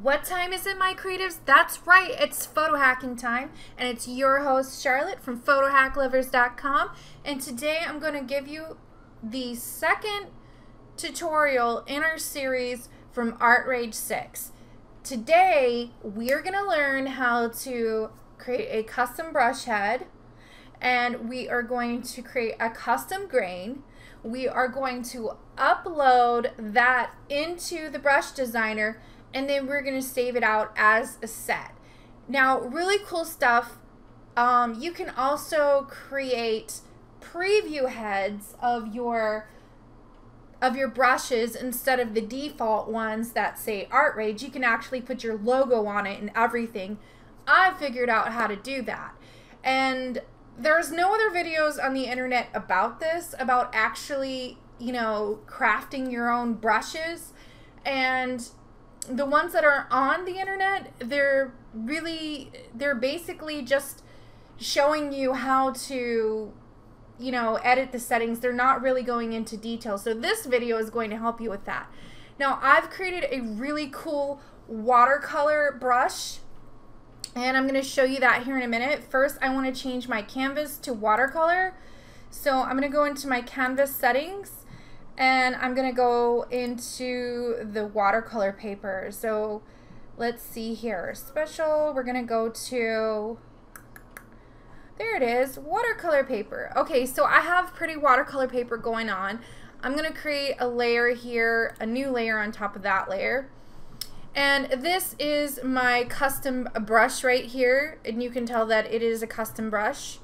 What time is it, my creatives? That's right, it's photo hacking time, and it's your host Charlotte from photohacklovers.com, and today I'm going to give you the second tutorial in our series from ArtRage 6. Today we're going to learn how to create a custom brush head, and we are going to create a custom grain. We are going to upload that into the brush designer, and then we're going to save it out as a set. Now, really cool stuff. You can also create preview heads of your brushes instead of the default ones that say ArtRage. You can actually put your logo on it and everything. I figured out how to do that. And there's no other videos on the internet about this, about actually, crafting your own brushes. And the ones that are on the internet, they're basically just showing you how to, edit the settings. They're not really going into detail. So this video is going to help you with that. Now, I've created a really cool watercolor brush, and I'm going to show you that here in a minute. First, I want to change my canvas to watercolor. So I'm going to go into my canvas settings, and I'm going to go into the watercolor paper. So let's see here. Special, we're going to go to, there it is, watercolor paper. Okay, so I have pretty watercolor paper going on. I'm going to create a layer here, a new layer on top of that layer. And this is my custom brush right here, and you can tell that it is a custom brush.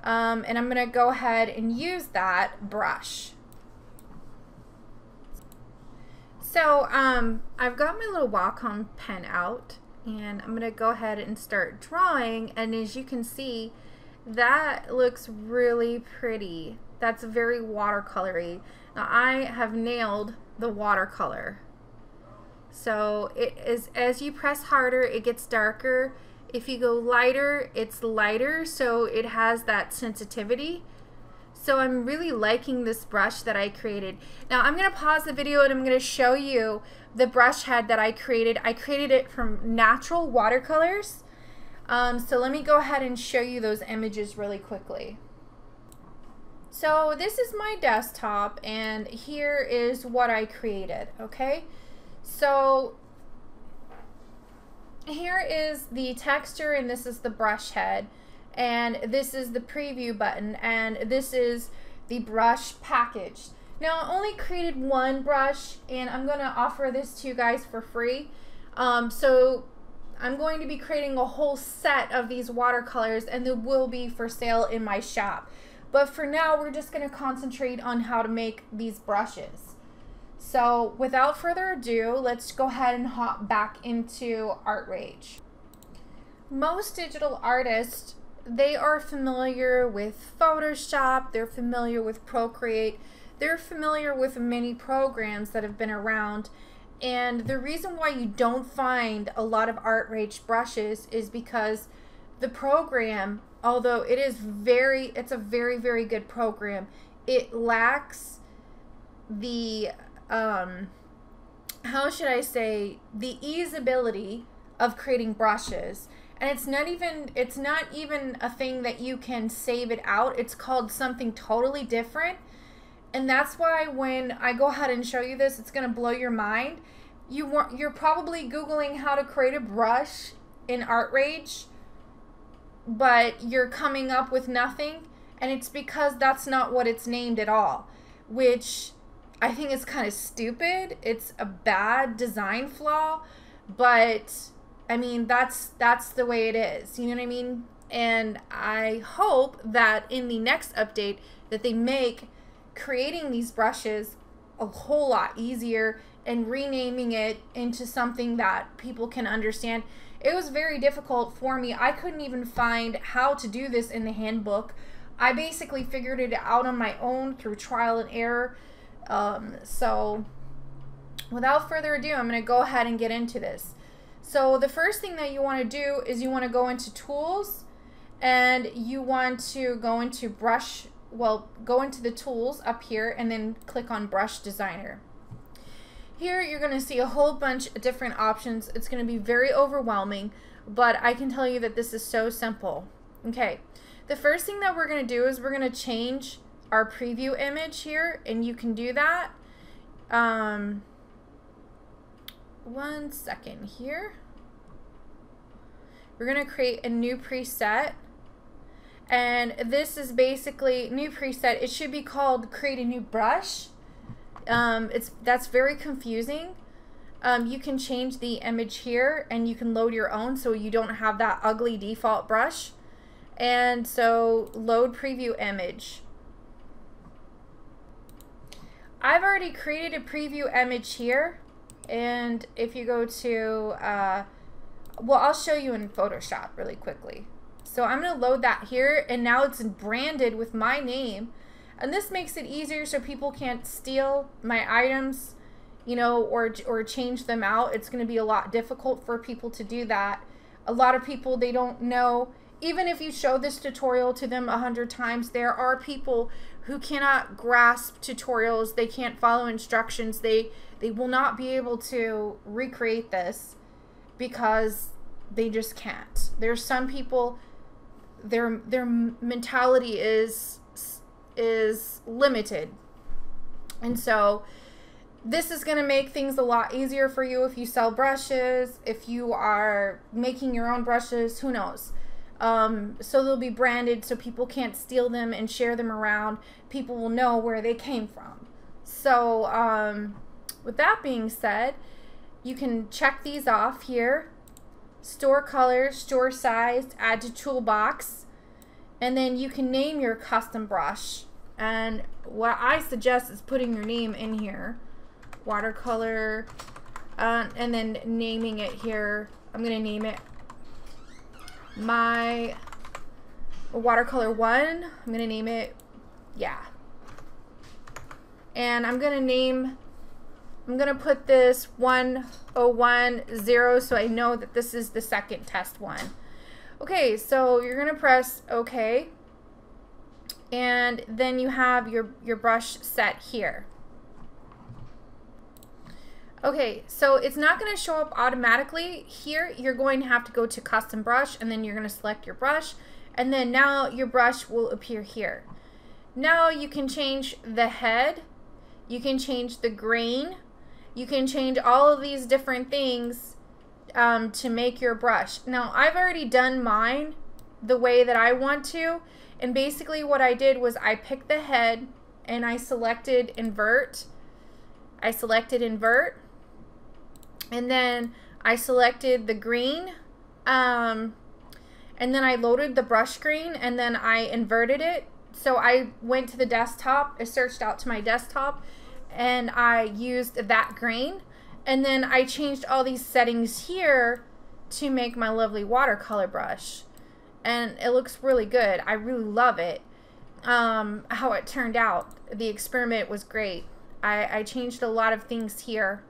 And I'm going to go ahead and use that brush. So I've got my little Wacom pen out, and I'm going to go ahead and start drawing, and as you can see, that looks really pretty. That's very watercolory. Now I have nailed the watercolor. So it is, as you press harder, it gets darker. If you go lighter, it's lighter, so it has that sensitivity. So I'm really liking this brush that I created. Now I'm going to pause the video and I'm going to show you the brush head that I created. I created it from natural watercolors. So let me go ahead and show you those images really quickly. So this is my desktop, and here is what I created, okay? So here is the texture, and this is the brush head, and this is the preview button, and this is the brush package. Now I only created one brush, and I'm going to offer this to you guys for free. So I'm going to be creating a whole set of these watercolors, and they will be for sale in my shop. But for now, we're just going to concentrate on how to make these brushes. So without further ado, let's go ahead and hop back into ArtRage. Most digital artists, they are familiar with Photoshop, they're familiar with Procreate, they're familiar with many programs that have been around. And the reason why you don't find a lot of ArtRage brushes is because the program, although it's a very, very good program, it lacks the how should I say, the easeability of creating brushes. And it's not even a thing that you can save it out. It's called something totally different. And that's why when I go ahead and show you this, it's going to blow your mind. You're probably Googling how to create a brush in ArtRage, but you're coming up with nothing. And it's because that's not what it's named at all, which I think is kind of stupid. It's a bad design flaw, but I mean, that's the way it is. You know what I mean? And I hope that in the next update that they make creating these brushes a whole lot easier and renaming it into something that people can understand. It was very difficult for me. I couldn't even find how to do this in the handbook. I basically figured it out on my own through trial and error. So without further ado, I'm going to go ahead and get into this. So the first thing that you want to do is you want to go into Tools, and you want to go into Brush, go into the Tools up here, and then click on Brush Designer. Here you're going to see a whole bunch of different options. It's going to be very overwhelming, but I can tell you that this is so simple. Okay, the first thing that we're going to do is we're going to change our preview image here, and you can do that. One second here. We're going to create a new preset, and this is basically new preset. It should be called create a new brush. That's very confusing. You can change the image here, and you can load your own so you don't have that ugly default brush. And so load preview image. I've already created a preview image here, and if you go to well, I'll show you in Photoshop really quickly. So I'm going to load that here, and now it's branded with my name. And this makes it easier so people can't steal my items, you know, or change them out. It's going to be a lot difficult for people to do that. A lot of people, they don't know. Even if you show this tutorial to them 100 times, there are people who cannot grasp tutorials. They can't follow instructions. They will not be able to recreate this because they just can't. There's some people, their mentality is limited, and so this is going to make things a lot easier for you if you sell brushes, if you are making your own brushes, who knows. So they'll be branded so people can't steal them and share them around. People will know where they came from. So with that being said, you can check these off here. Store colors, store size, add to toolbox, and then you can name your custom brush. And what I suggest is putting your name in here, watercolor, and then naming it here. I'm going to name it my watercolor 1. I'm going to name it, yeah. And I'm going to put this 1010 so I know that this is the second test one. Okay, so you're going to press OK, and then you have your brush set here. Okay, so it's not going to show up automatically. Here you're going to have to go to custom brush, and then you're going to select your brush, and then now your brush will appear here. Now you can change the head, you can change the grain, you can change all of these different things to make your brush. Now I've already done mine the way that I want to, and basically what I did was I picked the head and I selected invert. And then I selected the green, and then I loaded the brush green, and then I inverted it. So I went to the desktop, I searched out to my desktop, and I used that green, and then I changed all these settings here to make my lovely watercolor brush. And it looks really good. I really love it. How it turned out. The experiment was great. I changed a lot of things here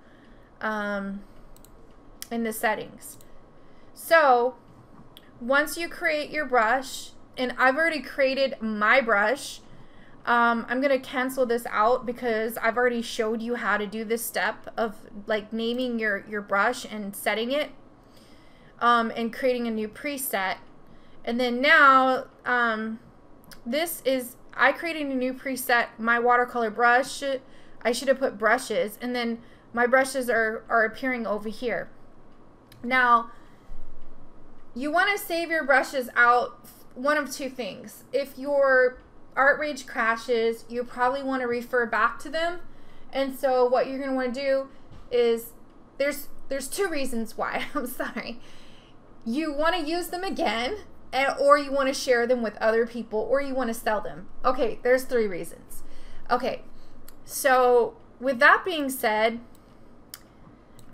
in the settings. So once you create your brush, and I've already created my brush, I'm gonna cancel this out because I've already showed you how to do this step of like naming your brush and setting it, and creating a new preset. And then now I created a new preset, my watercolor brush. I should have put brushes, and then my brushes are appearing over here. Now you want to save your brushes out one of two things. If your ArtRage crashes, you probably want to refer back to them, and so what you're going to want to do is there's two reasons why. I'm sorry. You want to use them again, or you want to share them with other people, or you want to sell them. Okay, there's three reasons. Okay, so with that being said,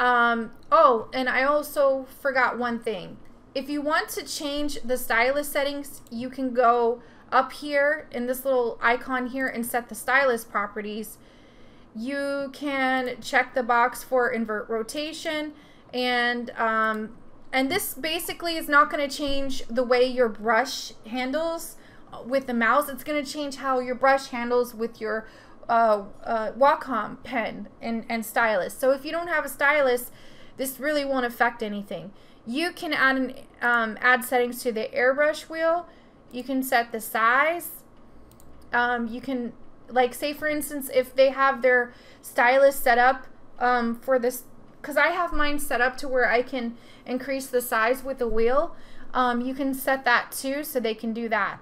oh, and I also forgot one thing. If you want to change the stylus settings, you can go up here in this little icon here and set the stylus properties. You can check the box for invert rotation, and this basically is not going to change the way your brush handles with the mouse. It's going to change how your brush handles with your Wacom pen and stylus. So if you don't have a stylus, this really won't affect anything. You can add settings to the airbrush wheel. You can set the size. You can, like, say for instance, if they have their stylus set up for this, because I have mine set up to where I can increase the size with the wheel. You can set that too, so they can do that.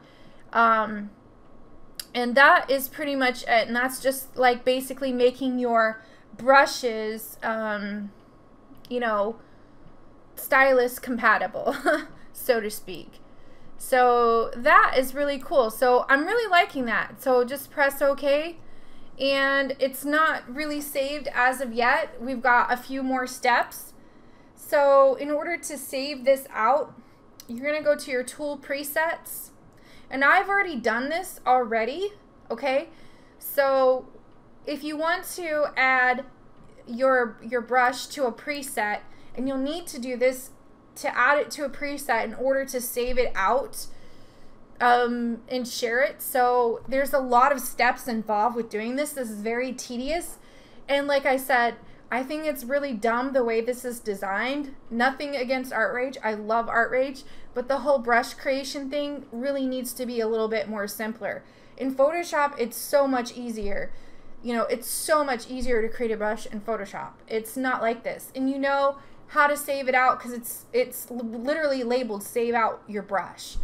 And that is pretty much it. And that's just like basically making your brushes, you know, stylus compatible, so to speak. So that is really cool. So I'm really liking that. So just press OK. And it's not really saved as of yet. We've got a few more steps. So in order to save this out, you're going to go to your tool presets. And I've already done this already, okay? So if you want to add your brush to a preset, and you'll need to do this to add it to a preset in order to save it out and share it. So there's a lot of steps involved with doing this. This is very tedious. And like I said, I think it's really dumb the way this is designed. Nothing against ArtRage. I love ArtRage. But the whole brush creation thing really needs to be a little bit more simpler. In Photoshop, it's so much easier. You know, it's so much easier to create a brush in Photoshop. It's not like this. And you know how to save it out because it's literally labeled save out your brush.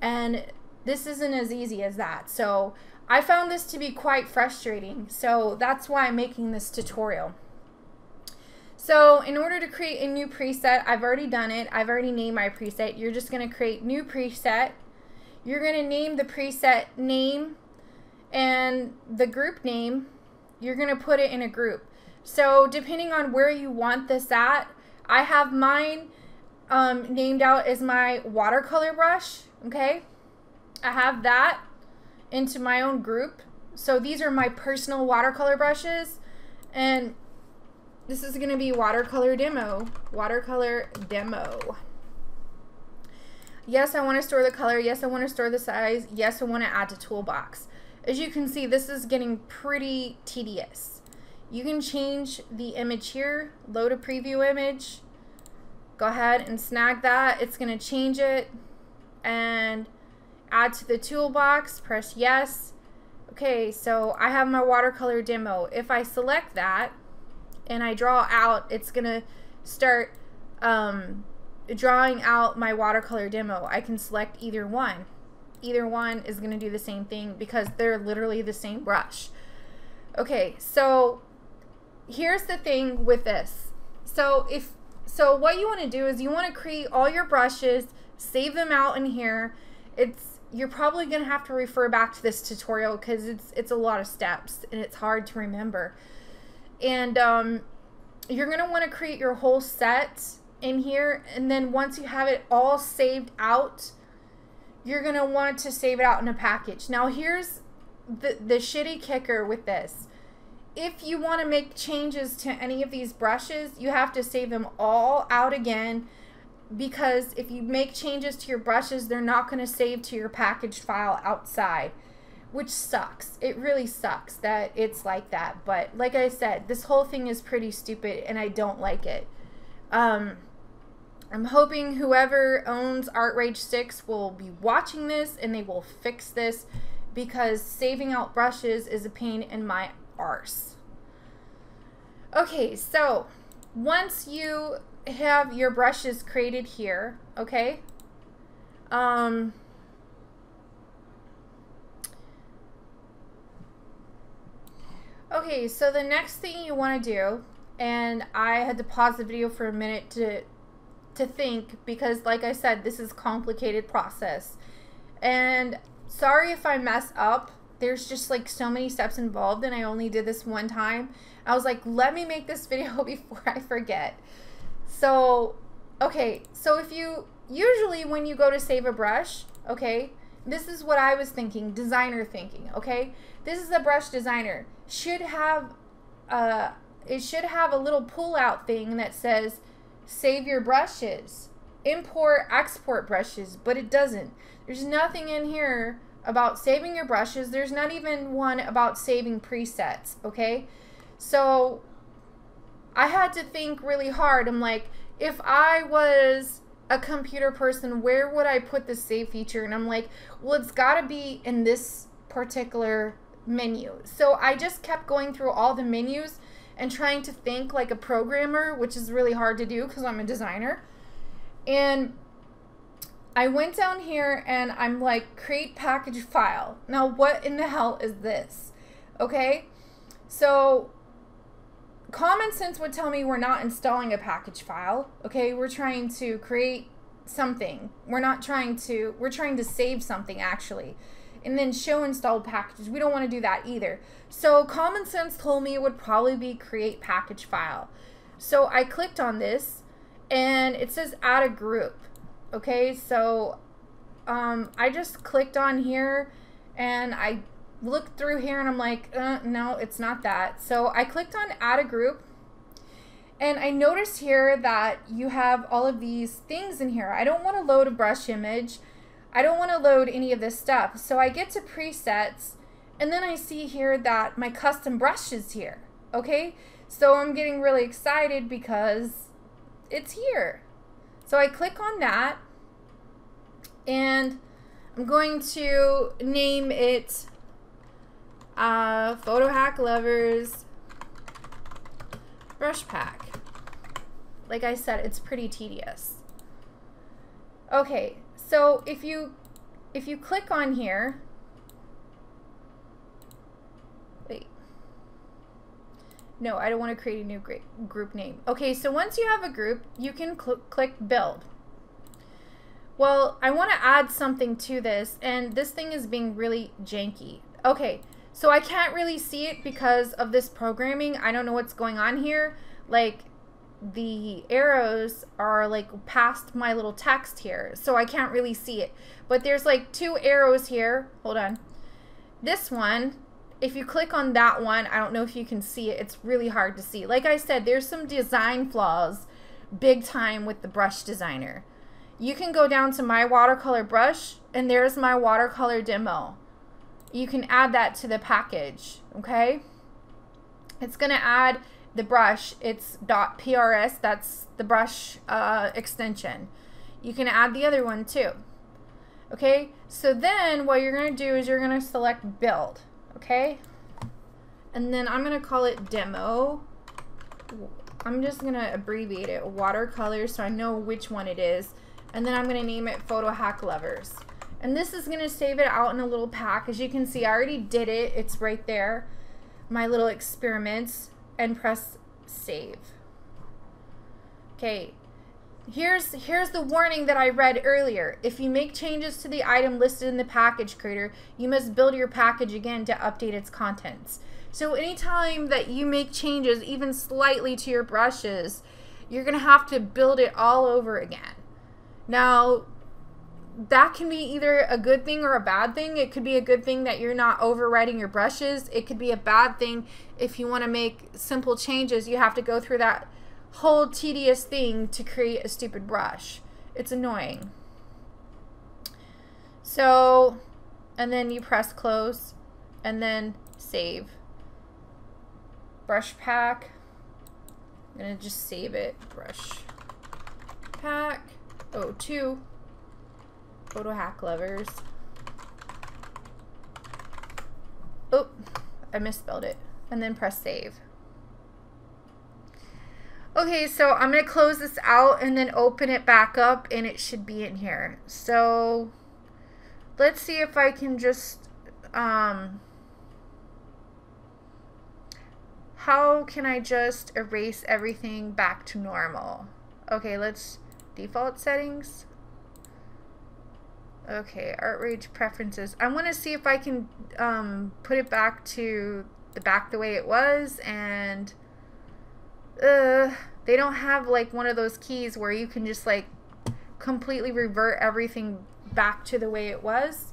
And this isn't as easy as that. So I found this to be quite frustrating. So that's why I'm making this tutorial. So in order to create a new preset, I've already done it. I've already named my preset. You're just going to create new preset. You're going to name the preset name and the group name. You're going to put it in a group. So depending on where you want this at, I have mine named out as my watercolor brush. Okay, I have that into my own group. So these are my personal watercolor brushes, and this is going to be watercolor demo. Watercolor demo. Yes, I want to store the color. Yes, I want to store the size. Yes, I want to add to toolbox. As you can see, this is getting pretty tedious. You can change the image here. Load a preview image. Go ahead and snag that. It's going to change it. And add to the toolbox. Press yes. Okay, so I have my watercolor demo. If I select that and I draw out, it's gonna start drawing out my watercolor demo. I can select either one. Either one is gonna do the same thing because they're literally the same brush. Okay, so here's the thing with this. So what you want to do is you want to create all your brushes, save them out in here. You're probably gonna have to refer back to this tutorial because it's a lot of steps and it's hard to remember. And you're going to want to create your whole set in here, and then once you have it all saved out, you're going to want to save it out in a package. Now here's the shitty kicker with this. If you want to make changes to any of these brushes, you have to save them all out again, because if you make changes to your brushes, they're not going to save to your package file outside. Which sucks. It really sucks that it's like that. But like I said, this whole thing is pretty stupid and I don't like it. I'm hoping whoever owns ArtRage 6 will be watching this and they will fix this, because saving out brushes is a pain in my arse. Okay, so once you have your brushes created here, okay, okay, so the next thing you want to do, and I had to pause the video for a minute to think, because like I said, this is a complicated process. And sorry if I mess up. There's just like so many steps involved and I only did this one time. I was like, let me make this video before I forget. So, okay, so if you, usually when you go to save a brush, okay, this is what I was thinking, designer thinking, okay? This is a brush designer. Should have, it should have a little pull-out thing that says, save your brushes, import, export brushes, but it doesn't. There's nothing in here about saving your brushes. There's not even one about saving presets, okay? So I had to think really hard. I'm like, if I was a computer person, where would I put the save feature? And I'm like, well, it's got to be in this particular menu. So I just kept going through all the menus and trying to think like a programmer, which is really hard to do because I'm a designer. And I went down here and I'm like, create package file. Now, what in the hell is this? Okay, so common sense would tell me we're not installing a package file. Okay, we're trying to create something. We're trying to save something actually. And then show installed packages. We don't want to do that either. So common sense told me it would probably be create package file. So I clicked on this and it says add a group. Okay, so I just clicked on here and I looked through here and I'm like, no, it's not that. So I clicked on add a group and I noticed here that you have all of these things in here. I don't want to load a brush image. I don't want to load any of this stuff. So I get to presets and then I see here that my custom brush is here. Okay, so I'm getting really excited because it's here. So I click on that and I'm going to name it Photo Hack Lovers Brush Pack. Like I said, it's pretty tedious. Okay, so if you click on here, wait, no, I don't want to create a new group name. Okay, so once you have a group, you can click build. Well, I want to add something to this, and this thing is being really janky. Okay, so I can't really see it because of this programming. I don't know what's going on here. Like, the arrows are like past my little text here, so I can't really see it. But there's like 2 arrows here. Hold on. This one, if you click on that one, I don't know if you can see it. It's really hard to see. Like I said, there's some design flaws big time with the brush designer. You can go down to my watercolor brush and there's my watercolor demo. You can add that to the package, okay? It's gonna add the brush. It's .prs, that's the brush extension. You can add the other one too. Okay, so then what you're gonna do is you're gonna select build, okay? And then I'm gonna call it demo. I'm just gonna abbreviate it, watercolor, so I know which one it is. And then I'm gonna name it Photo Hack Lovers. And this is gonna save it out in a little pack. As you can see, I already did it. It's right there, my little experiments, and press save. Okay, here's the warning that I read earlier. If you make changes to the item listed in the package creator, you must build your package again to update its contents. So anytime that you make changes, even slightly, to your brushes, you're gonna have to build it all over again. Now, that can be either a good thing or a bad thing. It could be a good thing that you're not overwriting your brushes. It could be a bad thing if you want to make simple changes. You have to go through that whole tedious thing to create a stupid brush. It's annoying. So, and then you press close and then save. Brush pack. I'm going to just save it. Brush pack 02. Photo Hack Lovers. Oh, I misspelled it. And then press save. Okay, so I'm going to close this out and then open it back up and it should be in here. So let's see if I can just, how can I just erase everything back to normal? Okay, let's default settings. Okay, ArtRage preferences. I want to see if I can put it back to the way it was, and they don't have like one of those keys where you can just like completely revert everything back to the way it was.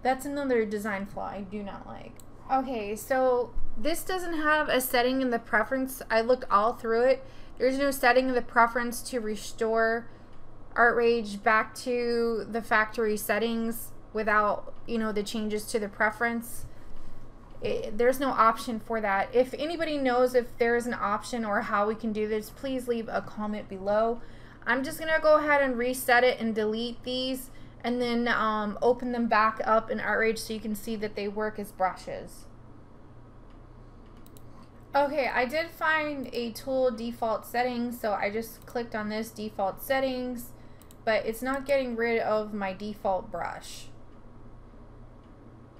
That's another design flaw I do not like. Okay, so this doesn't have a setting in the preference. I looked all through it. There's no setting in the preference to restore ArtRage back to the factory settings without, you know, the changes to the preference. There's no option for that. If anybody knows if there is an option or how we can do this, please leave a comment below. I'm just gonna go ahead and reset it and delete these, and then open them back up in ArtRage so you can see that they work as brushes. Okay, I did find a tool default settings, so I just clicked on this default settings, but it's not getting rid of my default brush.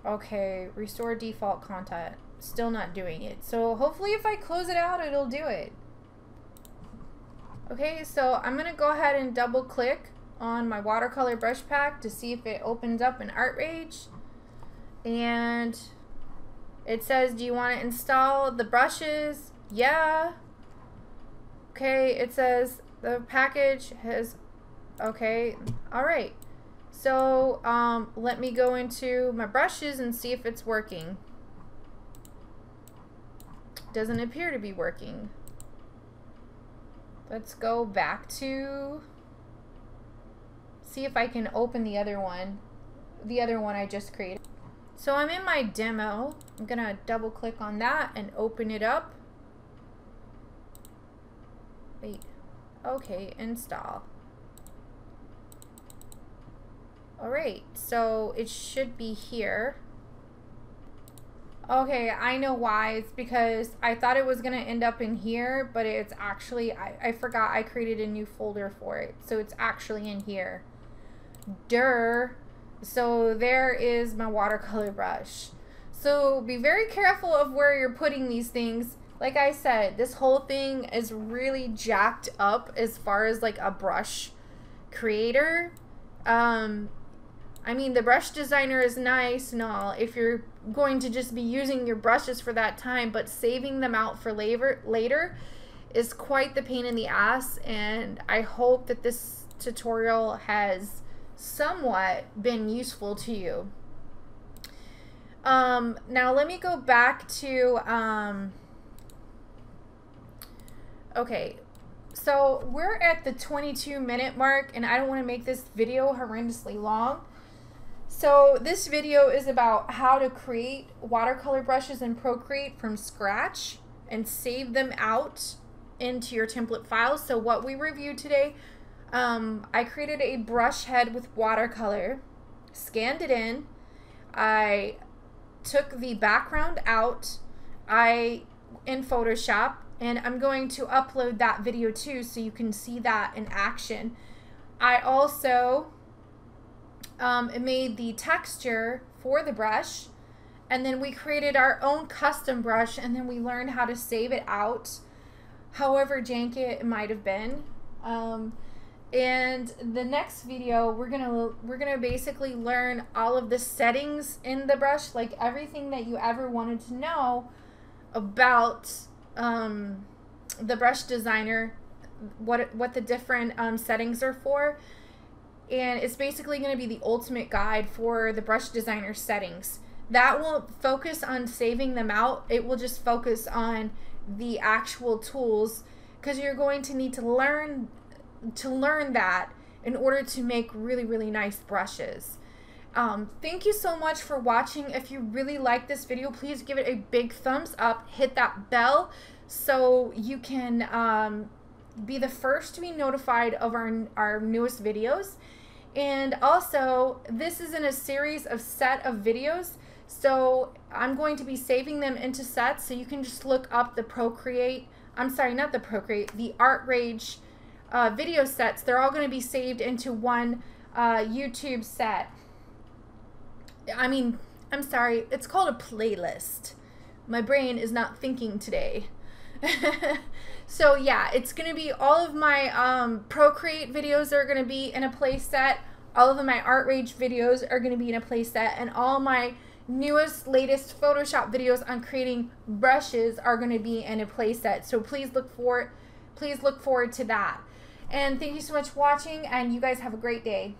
Okay, restore default content. Still not doing it. So hopefully if I close it out, it'll do it. Okay, so I'm gonna go ahead and double click on my watercolor brush pack to see if it opens up in ArtRage. And it says, do you want to install the brushes? Yeah. Okay, it says the package has, okay, all right. So let me go into my brushes and see if it's working. Doesn't appear to be working. Let's go back to, see if I can open the other one I just created. So I'm in my demo. I'm gonna double click on that and open it up. Wait, okay, install. All right, so it should be here. Okay, I know why. It's because I thought it was gonna end up in here, but it's actually, I forgot I created a new folder for it. So it's actually in here. Durr. So there is my watercolor brush. So be very careful of where you're putting these things. Like I said, this whole thing is really jacked up as far as like a brush creator. I mean, the brush designer is nice and all if you're going to just be using your brushes for that time, but saving them out for later is quite the pain in the ass, and I hope that this tutorial has somewhat been useful to you. Now let me go back to, okay, so we're at the 22-minute mark, and I don't want to make this video horrendously long. So this video is about how to create watercolor brushes in Procreate from scratch and save them out into your template files. So what we reviewed today, I created a brush head with watercolor, scanned it in, I took the background out in Photoshop, and I'm going to upload that video too so you can see that in action. I also made the texture for the brush, and then we created our own custom brush, and then we learned how to save it out however janky it might have been. And the next video we're gonna basically learn all of the settings in the brush, like everything that you ever wanted to know about the brush designer, what the different settings are for. And it's basically going to be the ultimate guide for the brush designer settings. That won't focus on saving them out. It will just focus on the actual tools, because you're going to need to learn that in order to make really, really nice brushes. Thank you so much for watching. If you really like this video, please give it a big thumbs up. Hit that bell so you can be the first to be notified of our newest videos. And also, this is in a series of set of videos, so I'm going to be saving them into sets, so you can just look up the Procreate, I'm sorry, not the Procreate, the ArtRage video sets. They're all going to be saved into one YouTube set. I mean, I'm sorry, it's called a playlist. My brain is not thinking today. So yeah, it's going to be all of my Procreate videos are going to be in a playset. All of my ArtRage videos are going to be in a playset, and all my newest, latest Photoshop videos on creating brushes are going to be in a playset. So please look forward to that. And thank you so much for watching, and you guys have a great day.